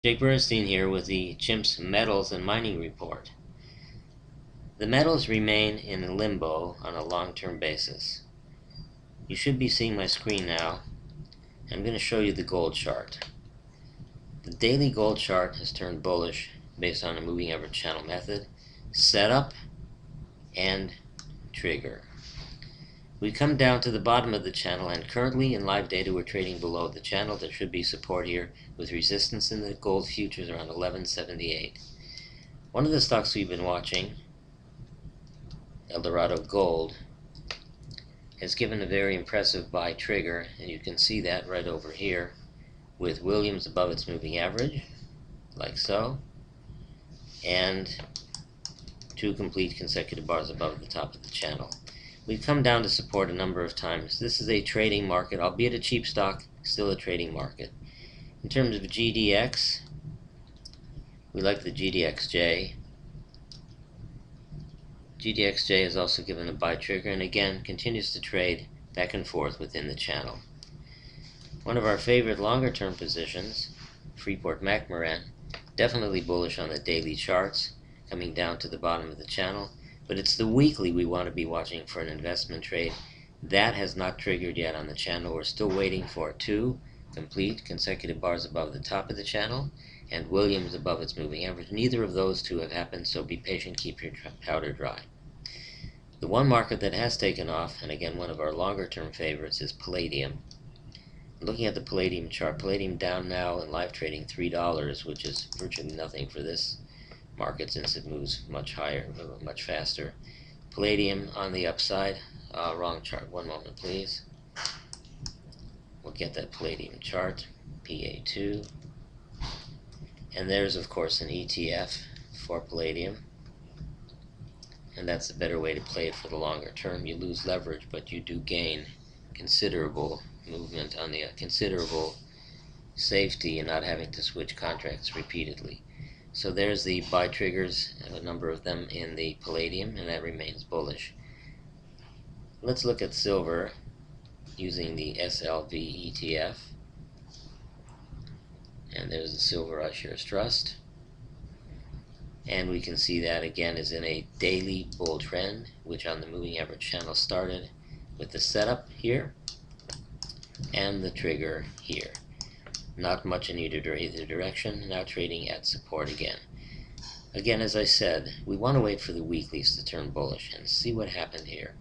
Jake Bernstein here with the Chimps Metals and Mining Report. The metals remain in limbo on a long-term basis. You should be seeing my screen now. I'm going to show you the gold chart. The daily gold chart has turned bullish based on a moving average channel method, setup, and trigger. We come down to the bottom of the channel, and currently in live data we're trading below the channel. There should be support here with resistance in the gold futures around 1178. One of the stocks we've been watching, Eldorado Gold, has given a very impressive buy trigger, and you can see that right over here with Williams above its moving average, like so, and two complete consecutive bars above the top of the channel. We've come down to support a number of times. This is a trading market, albeit a cheap stock, still a trading market. In terms of GDX, we like the GDXJ. GDXJ has also given a buy trigger and again continues to trade back and forth within the channel. One of our favorite longer term positions, Freeport-McMoRan, definitely bullish on the daily charts, coming down to the bottom of the channel. But it's the weekly we want to be watching for an investment trade. That has not triggered yet on the channel. We're still waiting for two complete consecutive bars above the top of the channel and Williams above its moving average. Neither of those two have happened, so be patient, keep your powder dry. The one market that has taken off, and again one of our longer term favorites, is Palladium. Looking at the Palladium chart, Palladium down now in live trading $3, which is virtually nothing for this market since it moves much higher, much faster. Palladium on the upside. Wrong chart. One moment, please. We'll get that Palladium chart, PA2. And there's, of course, an ETF for Palladium. And that's the better way to play it for the longer term. You lose leverage, but you do gain considerable movement on the considerable safety in not having to switch contracts repeatedly. So there's the buy triggers, a number of them in the Palladium, and that remains bullish. Let's look at silver using the SLV ETF. And there's the Silver iShares Trust. And we can see that again is in a daily bull trend, which on the moving average channel started with the setup here and the trigger here. Not much in either direction, now trading at support again. Again, as I said, we want to wait for the weeklies to turn bullish and see what happened here.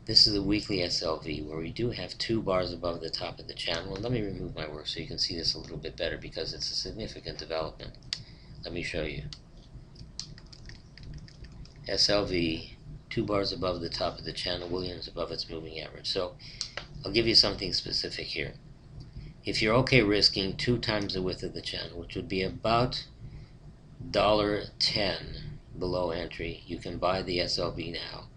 This is the weekly SLV where we do have two bars above the top of the channel. And let me remove my work so you can see this a little bit better because it's a significant development. Let me show you. SLV, two bars above the top of the channel, Williams above its moving average. So I'll give you something specific here. If you're okay risking 2 times the width of the channel, which would be about $1.10 below entry, you can buy the SLV now.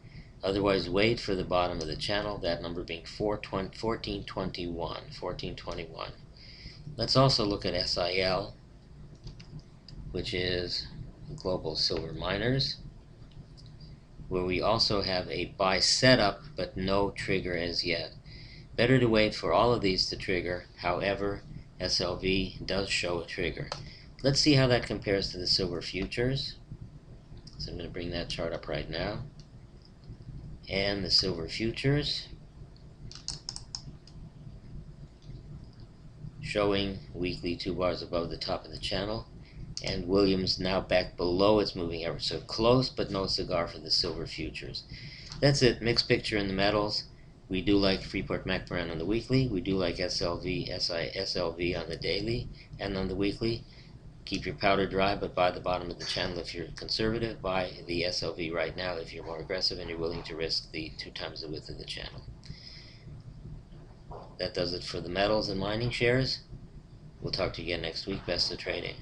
Otherwise, wait for the bottom of the channel, that number being 1421. Let's also look at SIL, which is Global Silver Miners, where we also have a buy setup but no trigger as yet. Better to wait for all of these to trigger. However, SLV does show a trigger. Let's see how that compares to the silver futures. So I'm going to bring that chart up right now. And the silver futures showing weekly 2 bars above the top of the channel. And Williams now back below its moving average. So close but no cigar for the silver futures. That's it. Mixed picture in the metals. We do like Freeport-McMoRan on the weekly. We do like SLV on the daily and on the weekly. Keep your powder dry, but buy the bottom of the channel if you're conservative. Buy the SLV right now if you're more aggressive and you're willing to risk the 2 times the width of the channel. That does it for the metals and mining shares. We'll talk to you again next week. Best of trading.